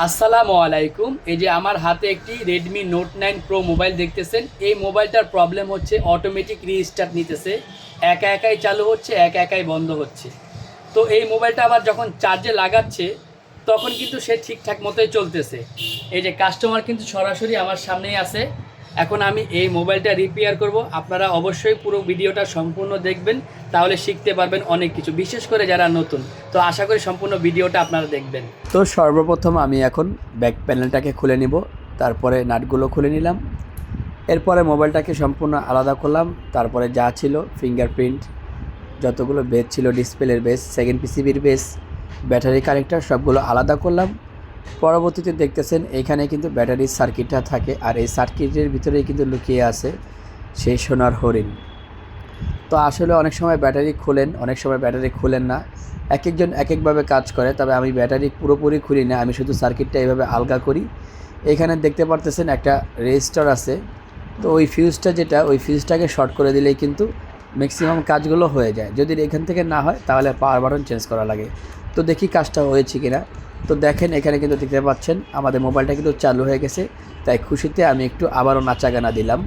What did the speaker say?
আসসালামু আলাইকুম। এই যে আমার হাতে একটি রেডমি নোট 9 প্রো মোবাইল দেখতেছেন। এই মোবাইলটার প্রবলেম হচ্ছে অটোমেটিক রিস্টার্ট নিতেছে, একা একাই চালু হচ্ছে, একা একাই বন্ধ হচ্ছে। তো এই মোবাইলটা আবার যখন চার্জে লাগাচ্ছে তখন কিন্তু সে ঠিকঠাক মতোই চলতেছে। এই যে কাস্টমার কিন্তু সরাসরি আমার সামনেই আছে। এখন আমি এই মোবাইলটা রিপেয়ার করব। আপনারা অবশ্যই পুরো ভিডিওটা সম্পূর্ণ দেখবেন, তাহলে শিখতে পারবেন অনেক কিছু, বিশেষ করে যারা নতুন। তো আশা করি সম্পূর্ণ ভিডিওটা আপনারা দেখবেন। তো সর্বপ্রথম আমি এখন ব্যাক প্যানেলটাকে খুলে নিব, তারপরে নাটগুলো খুলে নিলাম, এরপরে মোবাইলটাকে সম্পূর্ণ আলাদা করলাম। তারপরে যা ছিল ফিঙ্গারপ্রিন্ট, যতগুলো বেস ছিল, ডিসপ্লের বেস, সেকেন্ড পিসিবির বেস, ব্যাটারি কানেক্টর, সবগুলো আলাদা করলাম। পরবর্তীতে দেখতেছেন এইখানে কিন্তু ব্যাটারির সার্কিটটা থাকে, আর এই সার্কিটের ভিতরেই কিন্তু লুকিয়ে আছে সেই সোনার হরিণ। তো আসলে অনেক সময় ব্যাটারি খোলেন, অনেক সময় ব্যাটারি খোলেন না, এক একজন এক একভাবে কাজ করে। তবে আমি ব্যাটারি পুরোপুরি খুলি না, আমি শুধু সার্কিটটা এইভাবে আলগা করি। এখানে দেখতে পারতেছেন একটা রেজিস্টার আছে। তো ওই ফিউজটা যেটা, ওই ফিউজটাকে শর্ট করে দিলেই কিন্তু ম্যাক্সিমাম কাজগুলো হয়ে যায়। যদি এখান থেকে না হয় তাহলে পাওয়ার বাটন চেঞ্জ করা লাগে। তো দেখি কাজটা হয়েছে কিনা। তো দেখেন এখানে কিন্তু দেখতে পাচ্ছেন আমাদের মোবাইলটা কিন্তু চালু হয়ে গেছে। তাই খুশিতে আমি একটু আবারও নাচা গানা দিলাম।